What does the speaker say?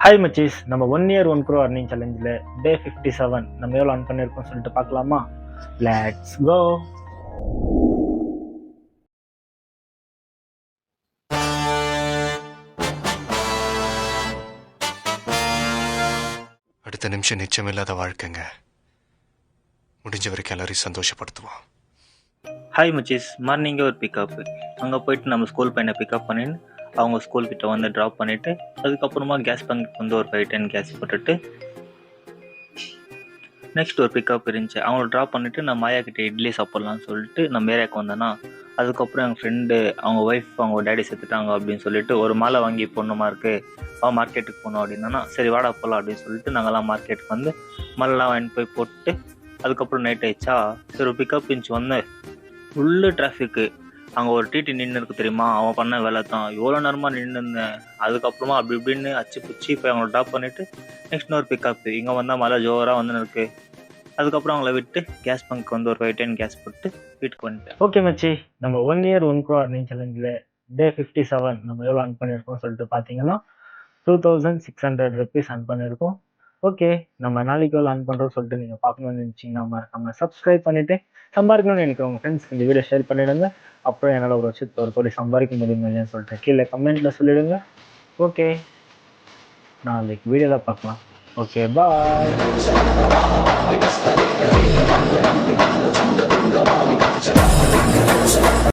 Hi மச்சீஸ், நம்ம 1 year 1 crore earning சேலஞ்சில் டே 57 நம்ம எவ்வளோ earn பண்ணியிருக்கோம் சொல்லிட்டு பார்க்கலாமா? Let's go. அடுத்த நிமிஷம் நிச்சயமில்லாத வாழ்க்கைங்க. முடிஞ்ச வரைக்கும் எல்லாரையும் சந்தோஷப்படுத்துவோம். ஹாய் மச்சீஸ், மார்னிங்கே ஒரு பிக்கப்பு. அங்கே போயிட்டு நம்ம ஸ்கூல் பையனை பிக்கப் பண்ணின்னு அவங்க ஸ்கூல் கிட்ட வந்து ட்ராப் பண்ணிவிட்டு அதுக்கப்புறமா கேஸ் பங்க் வந்து ஒரு 5-10 கேஸ் போட்டுட்டு நெக்ஸ்ட் ஒரு பிக்கப் இருந்துச்சு. அவங்கள ட்ராப் பண்ணிவிட்டு நான் மாயா கிட்டே இட்லி சாப்பிட்லான்னு சொல்லிட்டு நம்ம ஏரியாவுக்கு வந்தேன்னா, அதுக்கப்புறம் எங்கள் ஃப்ரெண்டு அவங்க ஒய்ஃப் அவங்க டேடி செத்துட்டாங்க அப்படின்னு சொல்லிட்டு ஒரு மாலை வாங்கி போடணுமா இருக்குது, அவன் மார்க்கெட்டுக்கு போகணும் அப்படின்னா, சரி வாடா போகலாம் அப்படின்னு சொல்லிட்டு நாங்கள்லாம் மார்க்கெட்டுக்கு வந்து மலைலாம் வாங்கிட்டு போய் போட்டு அதுக்கப்புறம் நைட் ஆயிடுச்சா, சரி ஒரு பிக்கப் இருந்துச்சு வந்து ஃபுல்லு டிராஃபிக்கு. அங்கே ஒரு டிடி நின்று இருக்கு தெரியுமா, அவன் பண்ண வேலை தான். எவ்வளோ நேரமாக நின்று இருந்தேன். அதுக்கப்புறமா அப்படி இப்படின்னு அச்சு பிடிச்சி போய் அவங்கள ட்ராப் பண்ணிவிட்டு நெக்ஸ்ட் இன்னொரு பிக்கப்பு. இங்கே வந்தால் மழை ஜோராக வந்து இருக்கு. அதுக்கப்புறம் அவங்கள விட்டு கேஸ் பங்க் வந்து ஒரு 5-10 கேஸ் போட்டு வீட்டுக்கு வந்துட்டேன். ஓகே மச்சி, நம்ம 1 year 1 crore earning சேலஞ்சில் டே 57 நம்ம எவ்வளோ earn பண்ணியிருக்கோம் சொல்லிட்டு பார்த்தீங்கன்னா 2600 rupees earn பண்ணியிருக்கோம். ஓகே, நம்ம நாளைக்கு எவ்வளோ earn பண்ணுறோம் சொல்லிட்டு நீங்கள் பார்க்கணும்னு நினச்சிங்கன்னா நம்ம சப்ஸ்கிரைப் பண்ணிவிட்டு சம்பாதிக்கணும்னு எனக்கு உங்கள் ஃப்ரெண்ட்ஸ்க்கு இந்த வீடியோ ஷேர் பண்ணிவிடுங்க. அப்புறம் என்னால் ஒரு வருஷத்துக்கு ஒரு கோடி சம்பாதிக்க முடியும் இல்லைன்னு சொல்லிட்டு கீழே கமெண்ட்டில் சொல்லிவிடுங்க. ஓகே, நாளைக்கு வீடியோவில் பார்க்கலாம். ஓகே, பாய்.